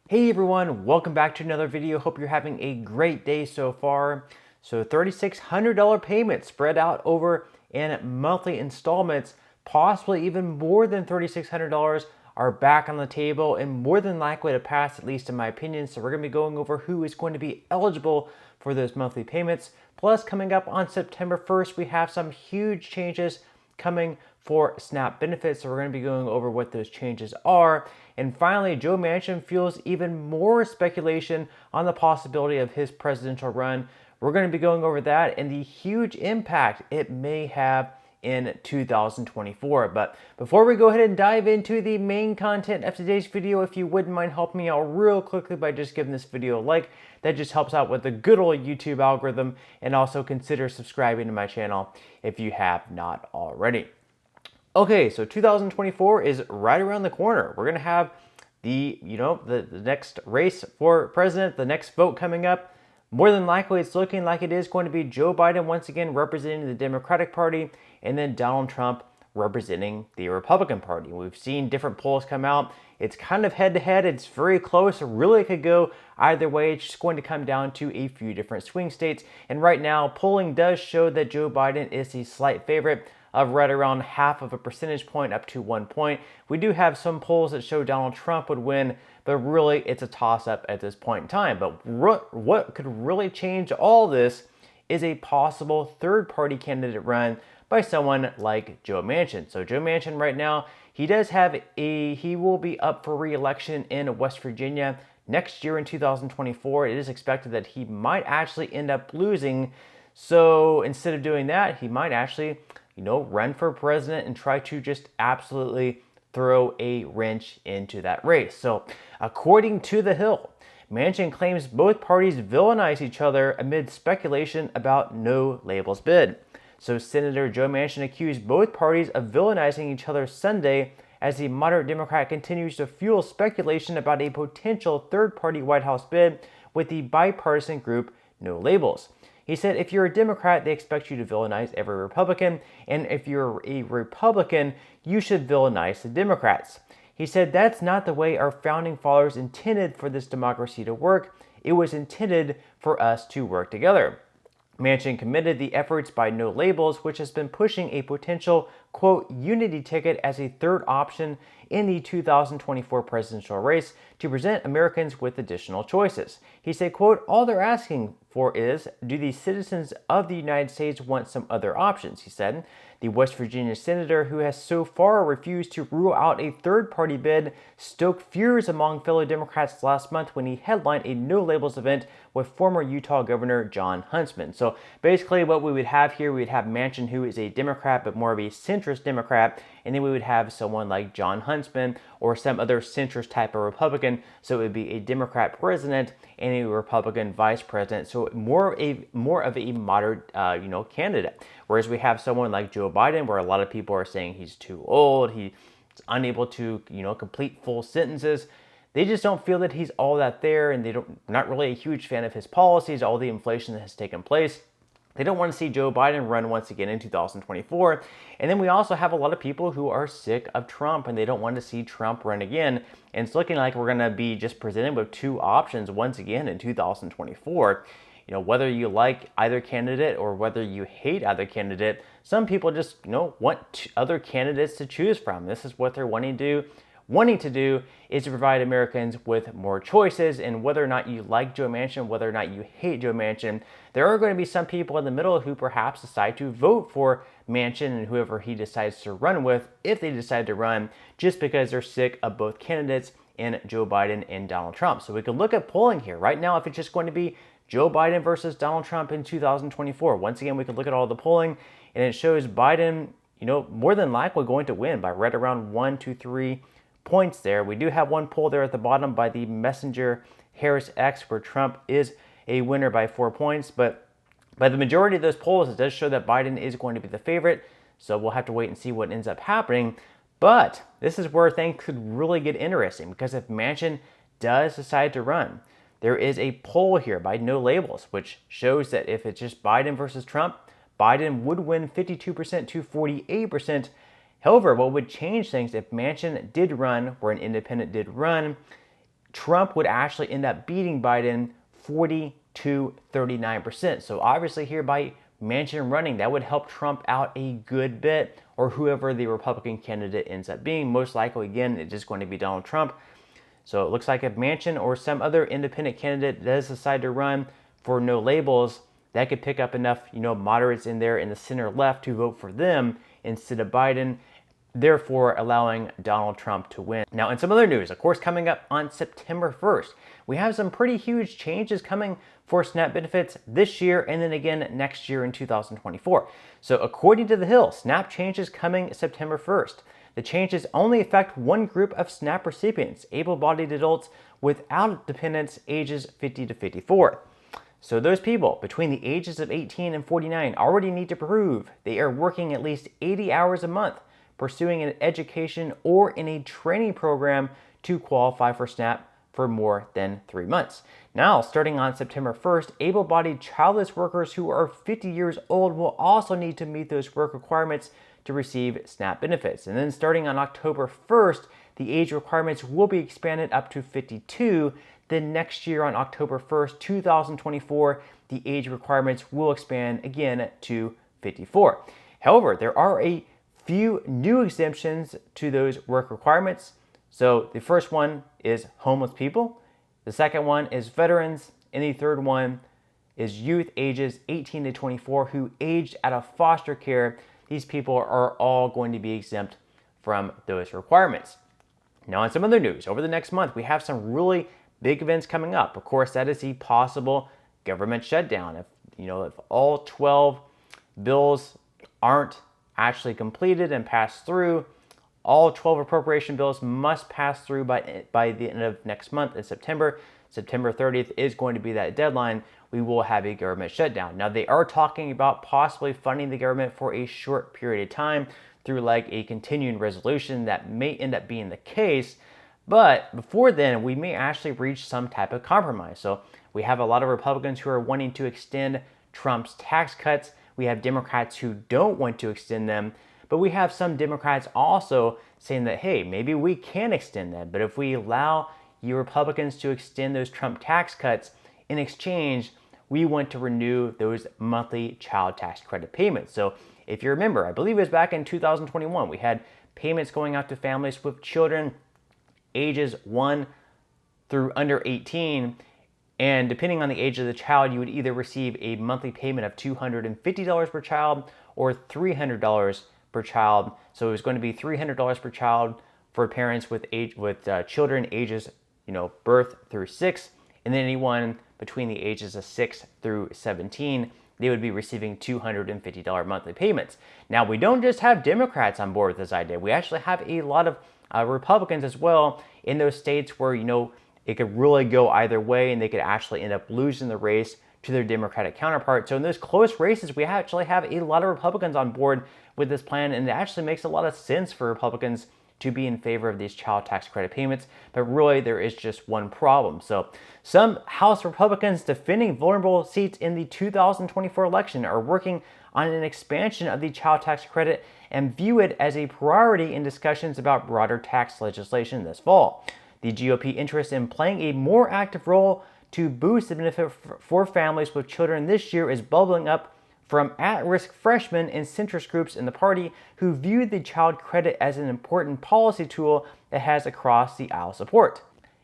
Hey everyone, welcome back to another video. Hope you're having a great day so far. So $3,600 payments spread out over in monthly installments, possibly even more than $3,600 are back on the table and more than likely to pass, at least in my opinion. So we're going to be going over who is going to be eligible for those monthly payments. Plus, coming up on September 1st, we have some huge changes coming for SNAP benefits. So we're going to be going over what those changes are. And finally, Joe Manchin fuels even more speculation on the possibility of his presidential run. We're going to be going over that and the huge impact it may have in 2024. But before we go ahead and dive into the main content of today's video, if you wouldn't mind helping me out real quickly by just giving this video a like, that just helps out with the good old YouTube algorithm, and also consider subscribing to my channel if you have not already. Okay, so 2024 is right around the corner. We're going to have the next race for president, the next vote coming up. More than likely, it's looking like it is going to be Joe Biden once again representing the Democratic Party, and then Donald Trump representing the Republican Party. We've seen different polls come out. It's kind of head-to-head. It's very close. It really could go either way. It's just going to come down to a few different swing states. And right now, polling does show that Joe Biden is the slight favorite of right around half of a percentage point up to 1 point. We do have some polls that show Donald Trump would win, but really it's a toss-up at this point in time. But what could really change all this is a possible third-party candidate run by someone like Joe Manchin. So Joe Manchin right now, he will be up for re-election in West Virginia next year in 2024. It is expected that he might actually end up losing. So instead of doing that, he might actually run for president and try to just absolutely throw a wrench into that race. So according to The Hill, Manchin claims both parties villainize each other amid speculation about no labels bid. So Senator Joe Manchin accused both parties of villainizing each other Sunday as the moderate Democrat continues to fuel speculation about a potential third-party White House bid with the bipartisan group No Labels. He said, if you're a Democrat, they expect you to villainize every Republican, and if you're a Republican, you should villainize the Democrats. He said, that's not the way our founding fathers intended for this democracy to work. It was intended for us to work together. Manchin commended the efforts by No Labels, which has been pushing a potential, quote, unity ticket as a third option in the 2024 presidential race to present Americans with additional choices. He said, quote, all they're asking for is, do the citizens of the United States want some other options? He said. The West Virginia senator, who has so far refused to rule out a third-party bid, stoked fears among fellow Democrats last month when he headlined a No Labels event with former Utah Governor Jon Huntsman. So basically what we would have here, we would have Manchin, who is a Democrat, but more of a centrist Democrat, and then we would have someone like Jon Huntsman or some other centrist type of Republican. So it would be a Democrat president and a Republican vice president. So more of a moderate, candidate. Whereas we have someone like Joe Biden, where a lot of people are saying he's too old, he's unable to, complete full sentences. They just don't feel that he's all that there, and not really a huge fan of his policies, all the inflation that has taken place. They don't want to see Joe Biden run once again in 2024. And then we also have a lot of people who are sick of Trump, and they don't want to see Trump run again. And it's looking like we're going to be just presented with two options once again in 2024. Whether you like either candidate or whether you hate either candidate, some people just, want other candidates to choose from. This is what they're wanting to do is to provide Americans with more choices. And whether or not you like Joe Manchin, whether or not you hate Joe Manchin, there are going to be some people in the middle who perhaps decide to vote for Manchin and whoever he decides to run with, if they decide to run, just because they're sick of both candidates in Joe Biden and Donald Trump. So we can look at polling here. Right now, if it's just going to be Joe Biden versus Donald Trump in 2024, once again, we can look at all the polling, and it shows Biden, more than likely going to win by right around 1 to 3 points there. We do have one poll there at the bottom by the Messenger Harris X where Trump is a winner by 4 points, but by the majority of those polls, it does show that Biden is going to be the favorite, so we'll have to wait and see what ends up happening. But this is where things could really get interesting, because if Manchin does decide to run, there is a poll here by No Labels, which shows that if it's just Biden versus Trump, Biden would win 52% to 48%. However, what would change things if Manchin did run, or an independent did run, Trump would actually end up beating Biden 40 to 39%. So obviously here by Manchin running, that would help Trump out a good bit, or whoever the Republican candidate ends up being. Most likely, again, it's just going to be Donald Trump. So it looks like if Manchin or some other independent candidate does decide to run for no labels, that could pick up enough, moderates in there in the center left to vote for them instead of Biden, therefore allowing Donald Trump to win. Now, in some other news, of course, coming up on September 1st, we have some pretty huge changes coming for SNAP benefits this year and then again next year in 2024. So according to The Hill, SNAP changes coming September 1st. The changes only affect one group of SNAP recipients, able-bodied adults without dependents ages 50 to 54. So those people between the ages of 18 and 49 already need to prove they are working at least 80 hours a month, pursuing an education or in a training program to qualify for SNAP for more than 3 months. Now, starting on September 1st, able-bodied childless workers who are 50 years old will also need to meet those work requirements to receive SNAP benefits. And then starting on October 1st, the age requirements will be expanded up to 52. Then next year on October 1st, 2024, the age requirements will expand again to 54. However, there are a few new exemptions to those work requirements. So the first one is homeless people, the second one is veterans, and the third one is youth ages 18 to 24 who aged out of foster care. These people are all going to be exempt from those requirements. Now, in some other news, over the next month, we have some really big events coming up. Of course, that is the possible government shutdown. If all 12 bills aren't actually completed and passed through, all 12 appropriation bills must pass through by the end of next month in September. September 30th is going to be that deadline. We will have a government shutdown. Now, they are talking about possibly funding the government for a short period of time through like a continuing resolution. That may end up being the case. But before then, we may actually reach some type of compromise. So we have a lot of Republicans who are wanting to extend Trump's tax cuts. We have Democrats who don't want to extend them. But we have some Democrats also saying that, hey, maybe we can extend them. But if we allow you Republicans to extend those Trump tax cuts, in exchange, we want to renew those monthly child tax credit payments. So if you remember, I believe it was back in 2021, we had payments going out to families with children ages 1 through under 18. And depending on the age of the child, you would either receive a monthly payment of $250 per child or $300 per child. So it was going to be $300 per child for parents with children ages, birth through 6, and then anyone between the ages of 6 through 17, they would be receiving $250 monthly payments. Now, we don't just have Democrats on board with this idea. We actually have a lot of Republicans as well in those states where, it could really go either way and they could actually end up losing the race to their Democratic counterpart. So in those close races, we actually have a lot of Republicans on board with this plan, and it actually makes a lot of sense for Republicans to be in favor of these child tax credit payments. But really, there is just one problem. So some House Republicans defending vulnerable seats in the 2024 election are working on an expansion of the child tax credit and view it as a priority in discussions about broader tax legislation this fall. The GOP interest in playing a more active role to boost the benefit for families with children this year is bubbling up from at-risk freshmen and centrist groups in the party who view the child credit as an important policy tool that has across the aisle support.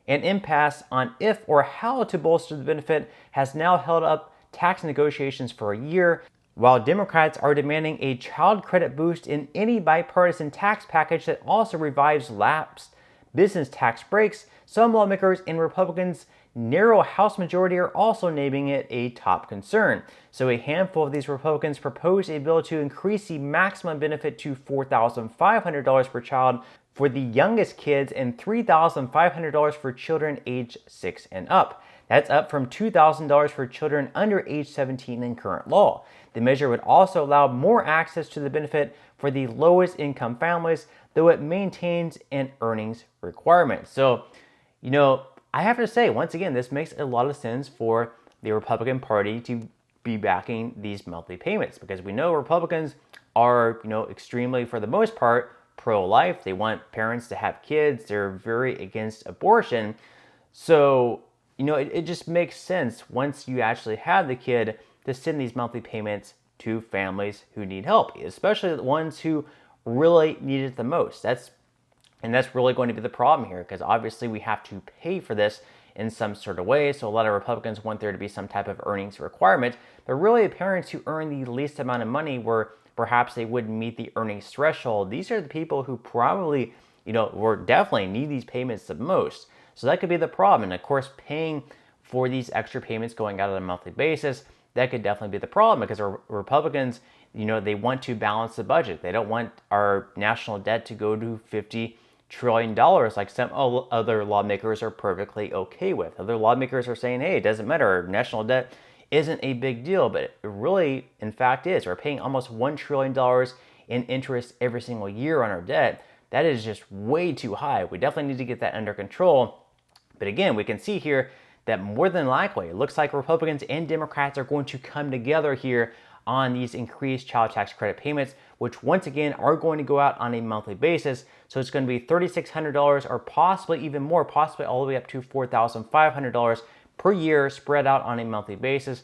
An impasse on if or how to bolster the benefit has now held up tax negotiations for a year, while Democrats are demanding a child credit boost in any bipartisan tax package that also revives lapsed business tax breaks. Some lawmakers and Republicans' narrow House majority are also naming it a top concern. So a handful of these Republicans proposed a bill to increase the maximum benefit to $4,500 per child for the youngest kids and $3,500 for children age 6 and up. That's up from $2,000 for children under age 17 in current law. The measure would also allow more access to the benefit for the lowest income families, though it maintains an earnings requirement. So, I have to say, once again, this makes a lot of sense for the Republican Party to be backing these monthly payments, because we know Republicans are, extremely, for the most part, pro-life. They want parents to have kids. They're very against abortion. So, it just makes sense once you actually have the kid to send these monthly payments to families who need help, especially the ones who really need it the most. That's really going to be the problem here, because obviously we have to pay for this in some sort of way. So a lot of Republicans want there to be some type of earnings requirement, but really the parents who earn the least amount of money, where perhaps they wouldn't meet the earnings threshold, these are the people who probably, or definitely need these payments the most. So that could be the problem. And of course, paying for these extra payments going out on a monthly basis, that could definitely be the problem, because our Republicans, they want to balance the budget. They don't want our national debt to go to $50 trillion like some other lawmakers are perfectly okay with. Other lawmakers are saying, hey, it doesn't matter. Our national debt isn't a big deal, but it really, in fact, is. We're paying almost $1 trillion in interest every single year on our debt. That is just way too high. We definitely need to get that under control. But again, we can see here that more than likely, it looks like Republicans and Democrats are going to come together here on these increased child tax credit payments, which once again are going to go out on a monthly basis. So it's going to be $3,600 or possibly even more, possibly all the way up to $4,500 per year, spread out on a monthly basis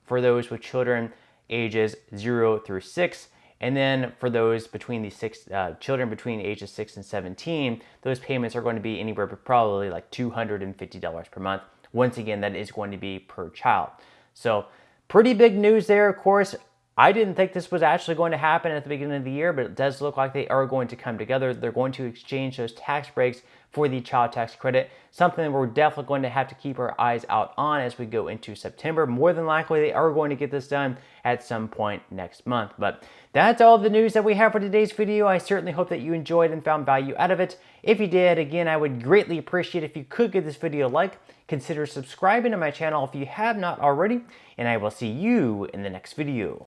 for those with children ages 0 through 6. And then for those between the children between ages 6 and 17, those payments are going to be anywhere but probably like $250 per month. Once again, that is going to be per child. So pretty big news there, of course. I didn't think this was actually going to happen at the beginning of the year, but it does look like they are going to come together. They're going to exchange those tax breaks for the child tax credit, something that we're definitely going to have to keep our eyes out on as we go into September. More than likely, they are going to get this done at some point next month. But that's all the news that we have for today's video. I certainly hope that you enjoyed and found value out of it. If you did, again, I would greatly appreciate if you could give this video a like. Consider subscribing to my channel if you have not already, and I will see you in the next video.